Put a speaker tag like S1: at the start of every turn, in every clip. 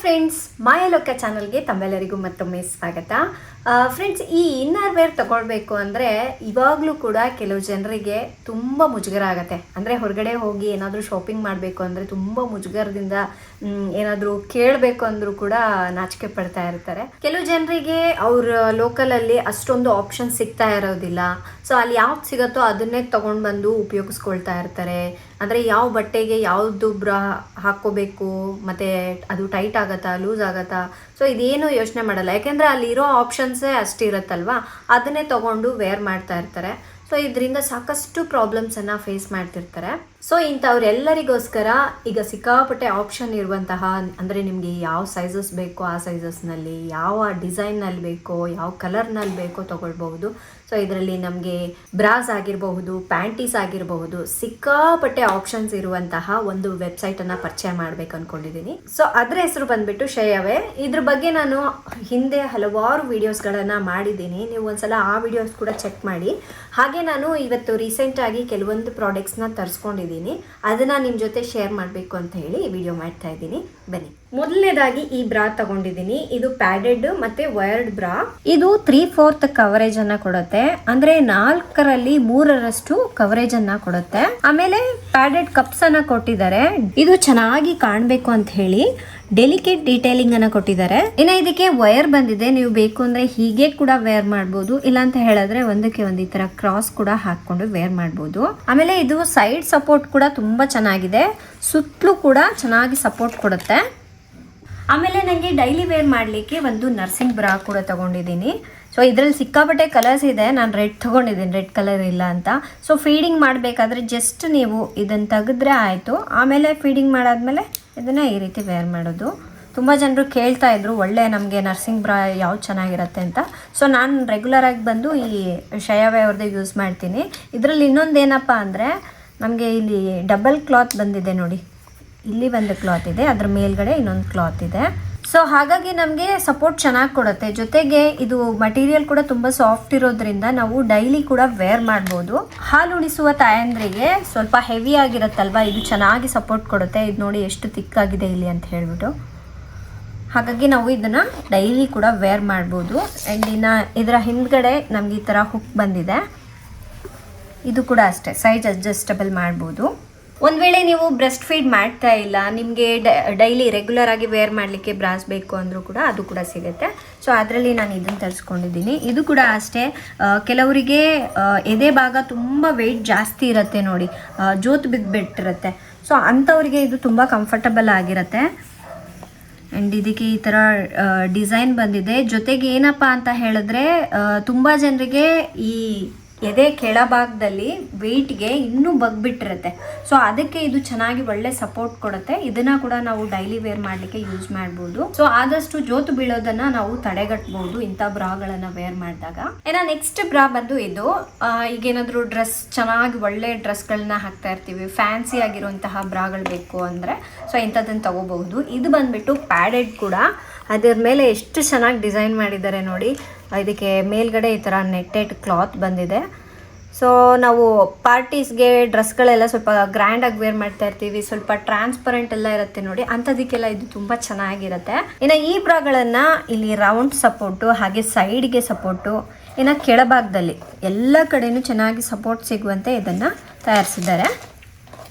S1: Friends, ಮಾಯಾ ಲೋಕ ಚಾನಲ್ಗೆ ತಮ್ಮೆಲ್ಲರಿಗೂ ಮತ್ತೊಮ್ಮೆ ಸ್ವಾಗತ. ಫ್ರೆಂಡ್ಸ್, ಈ ಇನ್ನರ್ ವೇರ್ ತಗೊಳ್ಬೇಕು ಅಂದರೆ ಇವಾಗಲೂ ಕೂಡ ಕೆಲವು ಜನರಿಗೆ ತುಂಬ ಮುಜುಗರ ಆಗುತ್ತೆ. ಅಂದರೆ ಹೊರಗಡೆ ಹೋಗಿ ಏನಾದರೂ ಶಾಪಿಂಗ್ ಮಾಡಬೇಕು ಅಂದರೆ ತುಂಬ ಮುಜುಗರದಿಂದ ಏನಾದರೂ ಕೇಳಬೇಕು ಅಂದರೂ ಕೂಡ ನಾಚಿಕೆ ಪಡ್ತಾ ಇರ್ತಾರೆ. ಕೆಲವು ಜನರಿಗೆ ಅವ್ರ ಲೋಕಲಲ್ಲಿ ಅಷ್ಟೊಂದು ಆಪ್ಷನ್ ಸಿಗ್ತಾ ಇರೋದಿಲ್ಲ. ಸೊ ಅಲ್ಲಿ ಯಾವ್ದು ಸಿಗುತ್ತೋ ಅದನ್ನೇ ತೊಗೊಂಡು ಬಂದು ಉಪಯೋಗಿಸ್ಕೊಳ್ತಾ ಇರ್ತಾರೆ. ಅಂದರೆ ಯಾವ ಬಟ್ಟೆಗೆ ಯಾವುದು ಬ್ರಾ ಹಾಕ್ಕೋಬೇಕು, ಮತ್ತು ಅದು ಟೈಟ್ ಆಗುತ್ತಾ ಲೂಸ್ ಆಗುತ್ತಾ, ಸೊ ಇದೇನು ಯೋಚನೆ ಮಾಡಲ್ಲ. ಯಾಕೆಂದರೆ ಅಲ್ಲಿರೋ ಆಪ್ಷನ್ಸೇ ಅಷ್ಟಿರುತ್ತಲ್ವ, ಅದನ್ನೇ ತೊಗೊಂಡು ವೇರ್ ಮಾಡ್ತಾ ಇರ್ತಾರೆ. ಸೊ ಇದರಿಂದ ಸಾಕಷ್ಟು ಪ್ರಾಬ್ಲಮ್ಸನ್ನು ಫೇಸ್ ಮಾಡ್ತಿರ್ತಾರೆ. ಸೊ ಇಂಥವ್ರೆಲ್ಲರಿಗೋಸ್ಕರ ಈಗ ಸಿಕ್ಕಾಪಟ್ಟೆ ಆಪ್ಷನ್ ಇರುವಂತಹ, ಅಂದರೆ ನಿಮಗೆ ಯಾವ ಸೈಜಸ್ ಬೇಕೋ ಆ ಸೈಜಸ್ನಲ್ಲಿ, ಯಾವ ಡಿಸೈನ್ನಲ್ಲಿ ಬೇಕೋ, ಯಾವ ಕಲರ್ನಲ್ಲಿ ಬೇಕೋ ತೊಗೊಳ್ಬಹುದು. ಸೊ ಇದರಲ್ಲಿ ನಮಗೆ ಬ್ರಾಸ್ ಆಗಿರಬಹುದು, ಪ್ಯಾಂಟೀಸ್ ಆಗಿರಬಹುದು, ಸಿಕ್ಕಾಪಟ್ಟೆ ಆಪ್ಷನ್ಸ್ ಇರುವಂತಹ ಒಂದು ವೆಬ್ಸೈಟನ್ನು ಪರಿಚಯ ಮಾಡಬೇಕು ಅಂದ್ಕೊಂಡಿದ್ದೀನಿ. ಸೊ ಅದರ ಹೆಸರು ಬಂದುಬಿಟ್ಟು ಶೇಯವೇ. ಇದ್ರ ಬಗ್ಗೆ ನಾನು ಹಿಂದೆ ಹಲವಾರು ವಿಡಿಯೋಸ್ಗಳನ್ನು ಮಾಡಿದ್ದೀನಿ. ನೀವು ಒಂದ್ಸಲ ಆ ವಿಡಿಯೋಸ್ ಕೂಡ ಚೆಕ್ ಮಾಡಿ. ಹಾಗೆ ನಾನು ಇವತ್ತು ರೀಸೆಂಟಾಗಿ ಕೆಲವೊಂದು ಪ್ರಾಡಕ್ಟ್ಸ್ನ ತರಿಸ್ಕೊಂಡಿದ್ದೀನಿ. ಅದನ್ನು ನಿಮ್ಮ ಜೊತೆ ಶೇರ್ ಮಾಡಬೇಕು ಅಂತ ಹೇಳಿ ಈ ವಿಡಿಯೋ ಮಾಡ್ತಾ ಇದ್ದೀನಿ. ಬನ್ನಿ. ಮೊದಲನೇದಾಗಿ ಈ ಬ್ರಾ ತಗೊಂಡಿದ್ದೀನಿ. ಇದು ಪ್ಯಾಡೆಡ್ ಮತ್ತೆ ವೈರ್ಡ್ ಬ್ರಾ. ಇದು 3/4 ಕವರೇಜ್ ಅನ್ನ ಕೊಡುತ್ತೆ. ಅಂದ್ರೆ 4ರಲ್ಲಿ 3ರಷ್ಟು ಕವರೇಜ್ ಅನ್ನ ಕೊಡುತ್ತೆ. ಆಮೇಲೆ ಪ್ಯಾಡೆಡ್ ಕಪ್ಸ್ ಅನ್ನ ಕೊಟ್ಟಿದ್ದಾರೆ. ಇದು ಚೆನ್ನಾಗಿ ಕಾಣಬೇಕು ಅಂತ ಹೇಳಿ ಡೆಲಿಕೇಟ್ ಡೀಟೇಲಿಂಗ್ ಅನ್ನ ಕೊಟ್ಟಿದ್ದಾರೆ. ಇನ್ನು ಇದಕ್ಕೆ ವೈರ್ ಬಂದಿದೆ. ನೀವು ಬೇಕು ಅಂದ್ರೆ ಹೀಗೆ ಕೂಡ ವೇರ್ ಮಾಡಬಹುದು, ಇಲ್ಲ ಅಂತ ಹೇಳಿದ್ರೆ ಒಂದಕ್ಕೆ ಒಂದು ಈ ತರ ಕ್ರಾಸ್ ಕೂಡ ಹಾಕೊಂಡು ವೇರ್ ಮಾಡಬಹುದು. ಆಮೇಲೆ ಇದು ಸೈಡ್ ಸಪೋರ್ಟ್ ಕೂಡ ತುಂಬಾ ಚೆನ್ನಾಗಿದೆ. ಸುತ್ತಲೂ ಕೂಡ ಚೆನ್ನಾಗಿ ಸಪೋರ್ಟ್ ಕೊಡುತ್ತೆ. ಆಮೇಲೆ ನನಗೆ ಡೈಲಿ ವೇರ್ ಮಾಡಲಿಕ್ಕೆ ಒಂದು ನರ್ಸಿಂಗ್ ಬ್ರಾ ಕೂಡ ತಗೊಂಡಿದ್ದೀನಿ. ಸೊ ಇದರಲ್ಲಿ ಸಿಕ್ಕಾಪಟ್ಟೆ ಕಲರ್ಸ್ ಇದೆ. ನಾನು ರೆಡ್ ತೊಗೊಂಡಿದ್ದೀನಿ, ರೆಡ್ ಕಲರ್ ಇಲ್ಲ ಅಂತ. ಸೊ ಫೀಡಿಂಗ್ ಮಾಡಬೇಕಾದ್ರೆ ಜಸ್ಟ್ ನೀವು ಇದನ್ನು ತೆಗೆದ್ರೆ ಆಯಿತು. ಆಮೇಲೆ ಫೀಡಿಂಗ್ ಮಾಡಾದ್ಮೇಲೆ ಇದನ್ನು ಈ ರೀತಿ ವೇರ್ ಮಾಡೋದು. ತುಂಬ ಜನರು ಕೇಳ್ತಾ ಇದ್ರು ಒಳ್ಳೆ ನಮಗೆ ನರ್ಸಿಂಗ್ ಬ್ರಾ ಯಾವ್ದು ಚೆನ್ನಾಗಿರುತ್ತೆ ಅಂತ. ಸೊ ನಾನು ರೆಗ್ಯುಲರಾಗಿ ಬಂದು ಈ ಶೇಯವೇ ಅವ್ರದ್ದೇ ಯೂಸ್ ಮಾಡ್ತೀನಿ. ಇದರಲ್ಲಿ ಇನ್ನೊಂದು ಏನಪ್ಪ ಅಂದರೆ ನಮಗೆ ಇಲ್ಲಿ ಡಬಲ್ ಕ್ಲಾತ್ ಬಂದಿದೆ ನೋಡಿ. ಇಲ್ಲಿ ಒಂದು ಕ್ಲಾತ್ ಇದೆ, ಅದ್ರ ಮೇಲ್ಗಡೆ ಇನ್ನೊಂದು ಕ್ಲಾತ್ ಇದೆ. ಸೊ ಹಾಗಾಗಿ ನಮಗೆ ಸಪೋರ್ಟ್ ಚೆನ್ನಾಗಿ ಕೊಡುತ್ತೆ. ಜೊತೆಗೆ ಇದು ಮಟೀರಿಯಲ್ ಕೂಡ ತುಂಬ ಸಾಫ್ಟ್ ಇರೋದ್ರಿಂದ ನಾವು ಡೈಲಿ ಕೂಡ ವೇರ್ ಮಾಡ್ಬೋದು. ಹಾಲು ಉಣಿಸುವ ತಾಯಂದ್ರಿಗೆ ಸ್ವಲ್ಪ ಹೆವಿ ಆಗಿರುತ್ತಲ್ವ, ಇದು ಚೆನ್ನಾಗಿ ಸಪೋರ್ಟ್ ಕೊಡುತ್ತೆ. ಇದು ನೋಡಿ ಎಷ್ಟು ತಿಕ್ಕಾಗಿದೆ ಇಲ್ಲಿ ಅಂತ ಹೇಳ್ಬಿಟ್ಟು. ಹಾಗಾಗಿ ನಾವು ಇದನ್ನು ಡೈಲಿ ಕೂಡ ವೇರ್ ಮಾಡ್ಬೋದು. ಆ್ಯಂಡ್ ಇನ್ನು ಇದರ ಹಿಂದ್ಗಡೆ ನಮ್ಗೆ ಈ ಥರ ಹುಕ್ ಬಂದಿದೆ. ಇದು ಕೂಡ ಅಷ್ಟೇ ಸೈಜ್ ಅಡ್ಜಸ್ಟಬಲ್ ಮಾಡ್ಬೋದು. ಒಂದು ವೇಳೆ ನೀವು ಬ್ರೆಸ್ಟ್ ಫೀಡ್ ಮಾಡ್ತಾ ಇಲ್ಲ, ನಿಮಗೆ ಡೈಲಿ ರೆಗ್ಯುಲರ್ ಆಗಿ ವೇರ್ ಮಾಡಲಿಕ್ಕೆ ಬ್ರಾಸ್ ಬೇಕು ಅಂದರೂ ಕೂಡ ಅದು ಕೂಡ ಸಿಗುತ್ತೆ. ಸೊ ಅದರಲ್ಲಿ ನಾನು ಇದನ್ನು ತರಿಸ್ಕೊಂಡಿದ್ದೀನಿ. ಇದು ಕೂಡ ಅಷ್ಟೇ, ಕೆಲವರಿಗೆ ಎದೆ ಭಾಗ ತುಂಬ ವೆಯ್ಟ್ ಜಾಸ್ತಿ ಇರುತ್ತೆ ನೋಡಿ, ಜೋತು ಬಿದ್ದುಬಿಟ್ಟಿರುತ್ತೆ. ಸೊ ಅಂಥವ್ರಿಗೆ ಇದು ತುಂಬ ಕಂಫರ್ಟಬಲ್ ಆಗಿರುತ್ತೆ. ಆ್ಯಂಡ್ ಇದಕ್ಕೆ ಈ ಥರ ಡಿಸೈನ್ ಬಂದಿದೆ. ಜೊತೆಗೆ ಏನಪ್ಪ ಅಂತ ಹೇಳಿದ್ರೆ ತುಂಬ ಜನರಿಗೆ ಈ ಎದೆ ಕೆಳಭಾಗದಲ್ಲಿ ವೆಯ್ಟ್ಗೆ ಇನ್ನೂ ಬಗ್ಬಿಟ್ಟಿರುತ್ತೆ. ಸೊ ಅದಕ್ಕೆ ಇದು ಚೆನ್ನಾಗಿ ಒಳ್ಳೆ ಸಪೋರ್ಟ್ ಕೊಡುತ್ತೆ. ಇದನ್ನ ಕೂಡ ನಾವು ಡೈಲಿ ವೇರ್ ಮಾಡಲಿಕ್ಕೆ ಯೂಸ್ ಮಾಡ್ಬೋದು. ಸೊ ಆದಷ್ಟು ಜೋತು ಬೀಳೋದನ್ನ ನಾವು ತಡೆಗಟ್ಟಬಹುದು ಇಂಥ ಬ್ರಾಗಳನ್ನು ವೇರ್ ಮಾಡಿದಾಗ. ಏನ ನೆಕ್ಸ್ಟ್ ಬ್ರಾ ಬಂದು ಇದು, ಈಗೇನಾದರೂ ಡ್ರೆಸ್ ಚೆನ್ನಾಗಿ ಒಳ್ಳೆ ಡ್ರೆಸ್ಗಳನ್ನ ಹಾಕ್ತಾ ಇರ್ತೀವಿ, ಫ್ಯಾನ್ಸಿ ಆಗಿರುವಂತಹ ಬ್ರಾಗಳು ಬೇಕು ಅಂದರೆ ಸೊ ಇಂಥದ್ದನ್ನು ತಗೋಬಹುದು. ಇದು ಬಂದ್ಬಿಟ್ಟು ಪ್ಯಾಡೆಡ್ ಕೂಡ. ಅದರ ಮೇಲೆ ಎಷ್ಟು ಚೆನ್ನಾಗಿ ಡಿಸೈನ್ ಮಾಡಿದ್ದಾರೆ ನೋಡಿ. ಇದಕ್ಕೆ ಮೇಲ್ಗಡೆ ಈ ಥರ ನೆಟ್ಟೆಡ್ ಕ್ಲಾತ್ ಬಂದಿದೆ. ಸೊ ನಾವು ಪಾರ್ಟೀಸ್ಗೆ ಡ್ರೆಸ್ಗಳೆಲ್ಲ ಸ್ವಲ್ಪ ಗ್ರ್ಯಾಂಡಾಗಿ ವೇರ್ ಮಾಡ್ತಾ ಇರ್ತೀವಿ, ಸ್ವಲ್ಪ ಟ್ರಾನ್ಸ್ಪರೆಂಟ್ ಎಲ್ಲ ಇರುತ್ತೆ ನೋಡಿ, ಅಂಥದಕ್ಕೆಲ್ಲ ಇದು ತುಂಬ ಚೆನ್ನಾಗಿರುತ್ತೆ. ಇನ್ನು ಈ ಬ್ರಾಗಳನ್ನು ಇಲ್ಲಿ ರೌಂಡ್ ಸಪೋರ್ಟು, ಹಾಗೆ ಸೈಡ್ಗೆ ಸಪೋರ್ಟು, ಇನ್ನು ಕೆಳಭಾಗದಲ್ಲಿ ಎಲ್ಲ ಕಡೆಯೂ ಚೆನ್ನಾಗಿ ಸಪೋರ್ಟ್ ಸಿಗುವಂತೆ ಇದನ್ನು ತಯಾರಿಸಿದ್ದಾರೆ.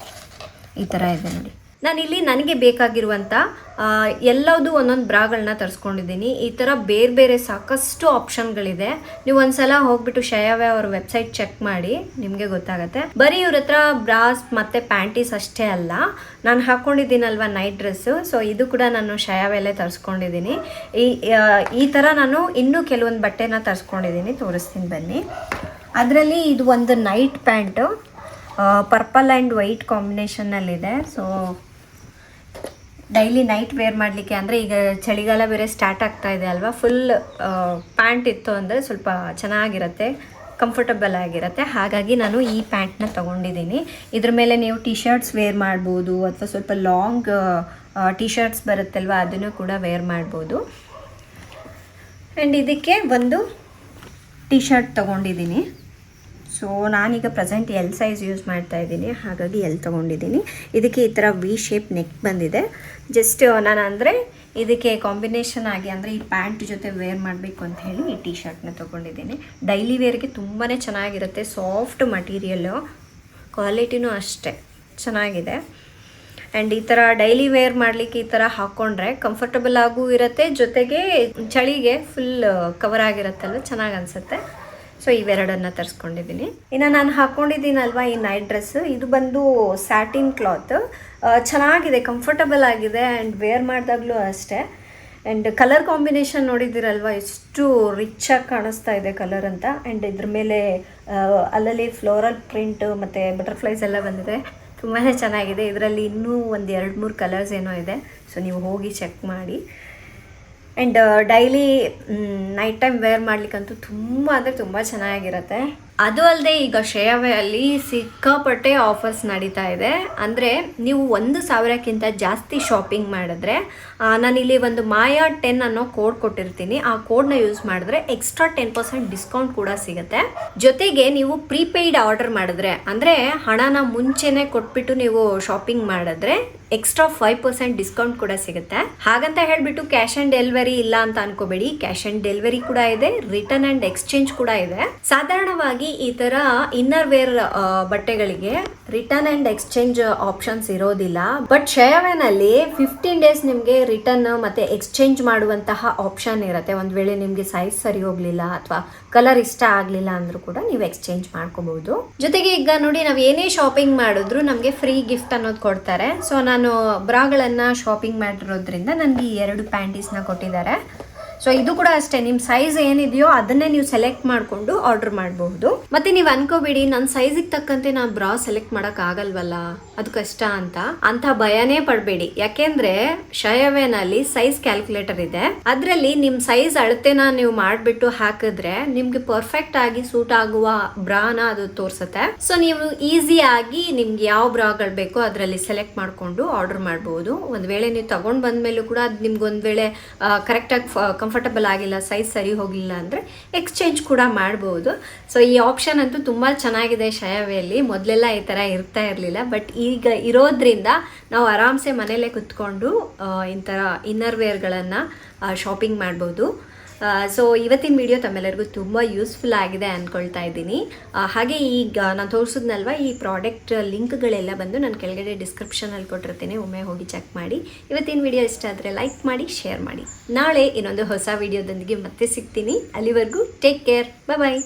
S1: ಈ ಥರ ಇದೆ ನೋಡಿ. ನಾನಿಲ್ಲಿ ನನಗೆ ಬೇಕಾಗಿರುವಂಥ ಎಲ್ಲದೂ ಒಂದೊಂದು ಬ್ರಾಗಳನ್ನ ತರಿಸ್ಕೊಂಡಿದ್ದೀನಿ. ಈ ಥರ ಬೇರೆ ಬೇರೆ ಸಾಕಷ್ಟು ಆಪ್ಷನ್ಗಳಿದೆ. ನೀವು ಒಂದ್ಸಲ ಹೋಗ್ಬಿಟ್ಟು ಶೇಯವೇ ಅವ್ರ ವೆಬ್ಸೈಟ್ ಚೆಕ್ ಮಾಡಿ, ನಿಮಗೆ ಗೊತ್ತಾಗುತ್ತೆ. ಬರೀ ಇವ್ರ ಹತ್ರ ಬ್ರಾಸ್ ಮತ್ತು ಪ್ಯಾಂಟೀಸ್ ಅಷ್ಟೇ ಅಲ್ಲ, ನಾನು ಹಾಕ್ಕೊಂಡಿದ್ದೀನಲ್ವ ನೈಟ್ ಡ್ರೆಸ್ಸು, ಸೊ ಇದು ಕೂಡ ನಾನು ಶೇಯವೇಲೇ ತರಿಸ್ಕೊಂಡಿದ್ದೀನಿ. ಈ ಥರ ನಾನು ಇನ್ನೂ ಕೆಲವೊಂದು ಬಟ್ಟೆನ ತರಿಸ್ಕೊಂಡಿದ್ದೀನಿ, ತೋರಿಸ್ತೀನಿ ಬನ್ನಿ. ಅದರಲ್ಲಿ ಇದು ಒಂದು night pant purple and white ಕಾಂಬಿನೇಷನ್ನಲ್ಲಿದೆ. ಸೊ ಡೈಲಿ ನೈಟ್ ವೇರ್ ಮಾಡಲಿಕ್ಕೆ, ಅಂದರೆ ಈಗ ಚಳಿಗಾಲ ಬೇರೆ ಸ್ಟಾರ್ಟ್ ಆಗ್ತಾ ಇದೆ ಅಲ್ವಾ, ಫುಲ್ ಪ್ಯಾಂಟ್ ಇತ್ತು ಅಂದರೆ ಸ್ವಲ್ಪ ಚೆನ್ನಾಗಿರುತ್ತೆ, ಕಂಫರ್ಟಬಲ್ ಆಗಿರುತ್ತೆ. ಹಾಗಾಗಿ ನಾನು ಈ ಪ್ಯಾಂಟ್ನ ತೊಗೊಂಡಿದ್ದೀನಿ. ಇದ್ರ ಮೇಲೆ ನೀವು ಟಿ ಶರ್ಟ್ಸ್ ವೇರ್ ಮಾಡ್ಬೋದು, ಅಥವಾ ಸ್ವಲ್ಪ ಲಾಂಗ್ ಟಿ ಶರ್ಟ್ಸ್ ಬರುತ್ತಲ್ವ ಅದನ್ನು ಕೂಡ ವೇರ್ ಮಾಡ್ಬೋದು. ಆ್ಯಂಡ್ ಇದಕ್ಕೆ ಒಂದು ಟಿ ಶರ್ಟ್ ತೊಗೊಂಡಿದ್ದೀನಿ. ಸೊ ನಾನೀಗ ಪ್ರೆಸೆಂಟ್ ಎಲ್ ಸೈಜ್ ಯೂಸ್ ಮಾಡ್ತಾ ಇದ್ದೀನಿ, ಹಾಗಾಗಿ ಎಲ್ ತೊಗೊಂಡಿದ್ದೀನಿ. ಇದಕ್ಕೆ ಈ ಥರ ವಿ ಶೇಪ್ ನೆಕ್ ಬಂದಿದೆ. ಜಸ್ಟ್ ನಾನು ಅಂದರೆ ಇದಕ್ಕೆ ಕಾಂಬಿನೇಷನ್ ಆಗಿ ಅಂದರೆ ಈ ಪ್ಯಾಂಟ್ ಜೊತೆ ವೇರ್ ಮಾಡಬೇಕು ಅಂತ ಹೇಳಿ ಈ ಟೀ ಶರ್ಟ್ನ ತೊಗೊಂಡಿದ್ದೀನಿ. ಡೈಲಿ ವೇರ್ಗೆ ತುಂಬಾ ಚೆನ್ನಾಗಿರುತ್ತೆ, ಸಾಫ್ಟ್ ಮಟೀರಿಯಲ್ಲು, ಕ್ವಾಲಿಟಿನೂ ಅಷ್ಟೇ ಚೆನ್ನಾಗಿದೆ. ಆ್ಯಂಡ್ ಈ ಥರ ಡೈಲಿ ವೇರ್ ಮಾಡಲಿಕ್ಕೆ ಈ ಥರ ಹಾಕ್ಕೊಂಡ್ರೆ ಕಂಫರ್ಟಬಲ್ ಆಗೂ ಇರುತ್ತೆ, ಜೊತೆಗೆ ಚಳಿಗೆ ಫುಲ್ ಕವರ್ ಆಗಿರುತ್ತಲ್ವ, ಚೆನ್ನಾಗಿ ಅನಿಸುತ್ತೆ. ಸೊ ಇವೆರಡನ್ನು ತರಿಸ್ಕೊಂಡಿದ್ದೀನಿ. ಇನ್ನು ನಾನು ಹಾಕ್ಕೊಂಡಿದ್ದೀನಲ್ವ ಈ ನೈಟ್ ಡ್ರೆಸ್, ಇದು ಬಂದು ಸ್ಯಾಟಿನ್ ಕ್ಲಾತ್, ಚೆನ್ನಾಗಿದೆ, ಕಂಫರ್ಟಬಲ್ ಆಗಿದೆ. ಆ್ಯಂಡ್ ವೇರ್ ಮಾಡಿದಾಗಲೂ ಅಷ್ಟೇ. ಆ್ಯಂಡ್ ಕಲರ್ ಕಾಂಬಿನೇಷನ್ ನೋಡಿದ್ದೀರಲ್ವ ಎಷ್ಟು ರಿಚಾಗಿ ಕಾಣಿಸ್ತಾ ಇದೆ ಕಲರ್ ಅಂತ. ಆ್ಯಂಡ್ ಇದ್ರ ಮೇಲೆ ಅಲ್ಲಲ್ಲಿ ಫ್ಲೋರಲ್ ಪ್ರಿಂಟ್ ಮತ್ತು ಬಟರ್ಫ್ಲೈಸ್ ಎಲ್ಲ ಬಂದಿದೆ, ತುಂಬಾ ಚೆನ್ನಾಗಿದೆ. ಇದರಲ್ಲಿ ಇನ್ನೂ ಒಂದು 2-3 ಕಲರ್ಸ್ ಏನೋ ಇದೆ, ಸೊ ನೀವು ಹೋಗಿ ಚೆಕ್ ಮಾಡಿ. And daily night time wear ಮಾಡ್ಲಿಕ್ಕಂತೂ ತುಂಬ ಅಂದರೆ ತುಂಬ ಚೆನ್ನಾಗಿರುತ್ತೆ. ಅದು ಅಲ್ಲದೆ ಈಗ ಶ್ರೇಯಾವೆಯಲ್ಲಿ ಸಿಕ್ಕಾಪಟ್ಟೆ ಆಫರ್ಸ್ ನಡೀತಾ ಇದೆ. ಅಂದರೆ ನೀವು 1,000ಕ್ಕಿಂತ ಜಾಸ್ತಿ ಶಾಪಿಂಗ್ ಮಾಡಿದ್ರೆ ನಾನಿಲ್ಲಿ ಒಂದು ಮಾಯಾ 10 ಅನ್ನೋ ಕೋಡ್ ಕೊಟ್ಟಿರ್ತೀನಿ. ಆ ಕೋಡ್ನ ಯೂಸ್ ಮಾಡಿದ್ರೆ ಎಕ್ಸ್ಟ್ರಾ 10% ಡಿಸ್ಕೌಂಟ್ ಕೂಡ ಸಿಗುತ್ತೆ. ಜೊತೆಗೆ ನೀವು ಪ್ರೀಪೇಯ್ಡ್ ಆರ್ಡರ್ ಮಾಡಿದ್ರೆ, ಅಂದರೆ ಹಣನ ಮುಂಚೆನೇ ಕೊಟ್ಬಿಟ್ಟು ನೀವು ಶಾಪಿಂಗ್ ಮಾಡಿದ್ರೆ ಎಕ್ಸ್ಟ್ರಾ 5% ಡಿಸ್ಕೌಂಟ್ ಕೂಡ ಸಿಗುತ್ತೆ. ಹಾಗಂತ ಹೇಳಿಬಿಟ್ಟು ಕ್ಯಾಶ್ ಆನ್ ಡೆಲಿವರಿ ಇಲ್ಲ ಅಂತ ಅನ್ಕೋಬೇಡಿ, ಕ್ಯಾಶ್ ಆನ್ ಡೆಲಿವರಿ ಕೂಡ ಇದೆ, ರಿಟರ್ನ್ ಆ್ಯಂಡ್ ಎಕ್ಸ್ಚೇಂಜ್ ಕೂಡ ಇದೆ. ಸಾಧಾರಣವಾಗಿ ಈ ಥರ ಇನ್ನರ್ ವೇರ್ ಬಟ್ಟೆಗಳಿಗೆ ರಿಟರ್ನ್ ಆ್ಯಂಡ್ ಎಕ್ಸ್ಚೇಂಜ್ ಆಪ್ಷನ್ಸ್ ಇರೋದಿಲ್ಲ. ಬಟ್ ಶ್ರೇಯಾವೆನಲ್ಲಿ 15 ಡೇಸ್ ನಿಮಗೆ ರಿಟರ್ನ್ ಮತ್ತು ಎಕ್ಸ್ಚೇಂಜ್ ಮಾಡುವಂತಹ ಆಪ್ಷನ್ ಇರುತ್ತೆ. ಒಂದು ವೇಳೆ ನಿಮಗೆ ಸೈಜ್ ಸರಿ ಹೋಗಲಿಲ್ಲ ಅಥವಾ ಕಲರ್ ಇಷ್ಟ ಆಗಲಿಲ್ಲ ಅಂದರೂ ಕೂಡ ನೀವು ಎಕ್ಸ್ಚೇಂಜ್ ಮಾಡ್ಕೋಬಹುದು. ಜೊತೆಗೆ ಈಗ ನೋಡಿ, ನಾವು ಏನೇ ಶಾಪಿಂಗ್ ಮಾಡಿದ್ರು ನಮಗೆ ಫ್ರೀ ಗಿಫ್ಟ್ ಅನ್ನೋದು ಕೊಡ್ತಾರೆ. ಸೊ ನಾನು ಬ್ರಾಗಳನ್ನು ಶಾಪಿಂಗ್ ಮಾಡಿರೋದ್ರಿಂದ ನನಗೆ ಈ 2 ಪ್ಯಾಂಟೀಸ್ನ ಕೊಟ್ಟಿದ್ದಾರೆ. ಸೊ ಇದು ಕೂಡ ಅಷ್ಟೇ, ನಿಮ್ಮ ಸೈಜ್ ಏನಿದೆಯೋ ಅದನ್ನೇ ನೀವು ಸೆಲೆಕ್ಟ್ ಮಾಡಿಕೊಂಡು ಆರ್ಡರ್ ಮಾಡಬಹುದು. ಮತ್ತೆ ನೀವು ಅನ್ಕೋಬೇಡಿ, ನನ್ನ ಸೈಜಿಗೆ ತಕ್ಕಂತೆ ನಾನು ಬ್ರಾ ಸೆಲೆಕ್ಟ್ ಮಾಡೋಕ್ಕಾಗಲ್ವಲ್ಲ, ಅದು ಕಷ್ಟ ಅಂತ ಭಯನೇ ಪಡಬೇಡಿ. ಯಾಕೆಂದ್ರೆ ಶ್ರೇಯಾವೆನಲ್ಲಿ ಸೈಜ್ ಕ್ಯಾಲ್ಕುಲೇಟರ್ ಇದೆ. ಅದರಲ್ಲಿ ನಿಮ್ಮ ಸೈಜ್ ಅಳತೆನ ನೀವು ಮಾಡಿಬಿಟ್ಟು ಹಾಕಿದ್ರೆ ನಿಮ್ಗೆ ಪರ್ಫೆಕ್ಟ್ ಆಗಿ ಸೂಟ್ ಆಗುವ ಬ್ರಾನ ಅದು ತೋರಿಸುತ್ತೆ. ಸೊ ನೀವು ಈಸಿಯಾಗಿ ನಿಮ್ಗೆ ಯಾವ ಬ್ರಾಗಳು ಬೇಕೋ ಅದರಲ್ಲಿ ಸೆಲೆಕ್ಟ್ ಮಾಡಿಕೊಂಡು ಆರ್ಡರ್ ಮಾಡಬಹುದು. ಒಂದು ವೇಳೆ ನೀವು ತಗೊಂಡು ಬಂದ್ಮೇಲೂ ಕೂಡ ಅದು ನಿಮ್ಗೆ ಒಂದು ವೇಳೆ ಕರೆಕ್ಟಾಗಿ ಕಂಫರ್ಟಬಲ್ ಆಗಿಲ್ಲ, ಸೈಜ್ ಸರಿ ಹೋಗಲಿಲ್ಲ ಅಂದರೆ ಎಕ್ಸ್ಚೇಂಜ್ ಕೂಡ ಮಾಡ್ಬೋದು. ಸೊ ಈ ಆಪ್ಷನ್ ಅಂತೂ ತುಂಬ ಚೆನ್ನಾಗಿದೆ ಶ್ರೇಯಾವೆಯಲ್ಲಿ. ಮೊದಲೆಲ್ಲ ಈ ಥರ ಇರ್ತಾ ಇರಲಿಲ್ಲ, ಬಟ್ ಈಗ ಇರೋದ್ರಿಂದ ನಾವು ಆರಾಮ್ಸೆ ಮನೆಯಲ್ಲೇ ಕುತ್ಕೊಂಡು ಈ ಥರ ಇನ್ನರ್ ವೇರ್ಗಳನ್ನು ಶಾಪಿಂಗ್ ಮಾಡ್ಬೋದು. ಸೊ ಇವತ್ತಿನ ವಿಡಿಯೋ ತಮ್ಮೆಲ್ಲರಿಗೂ ತುಂಬ ಯೂಸ್ಫುಲ್ ಆಗಿದೆ ಅಂದ್ಕೊಳ್ತಾ ಇದ್ದೀನಿ. ಹಾಗೆ ಈಗ ನಾನು ತೋರಿಸಿದ್ನಲ್ವ ಈ ಪ್ರಾಡಕ್ಟ್ ಲಿಂಕ್ಗಳೆಲ್ಲ ಬಂದು ನಾನು ಕೆಳಗಡೆ ಡಿಸ್ಕ್ರಿಪ್ಷನಲ್ಲಿ ಕೊಟ್ಟಿರ್ತೀನಿ, ಒಮ್ಮೆ ಹೋಗಿ ಚೆಕ್ ಮಾಡಿ. ಇವತ್ತಿನ ವಿಡಿಯೋ ಇಷ್ಟ ಆದರೆ ಲೈಕ್ ಮಾಡಿ, ಶೇರ್ ಮಾಡಿ. ನಾಳೆ ಇನ್ನೊಂದು ಹೊಸ ವಿಡಿಯೋದೊಂದಿಗೆ ಮತ್ತೆ ಸಿಗ್ತೀನಿ. ಅಲ್ಲಿವರೆಗೂ ಟೇಕ್ ಕೇರ್, ಬಾಯ್.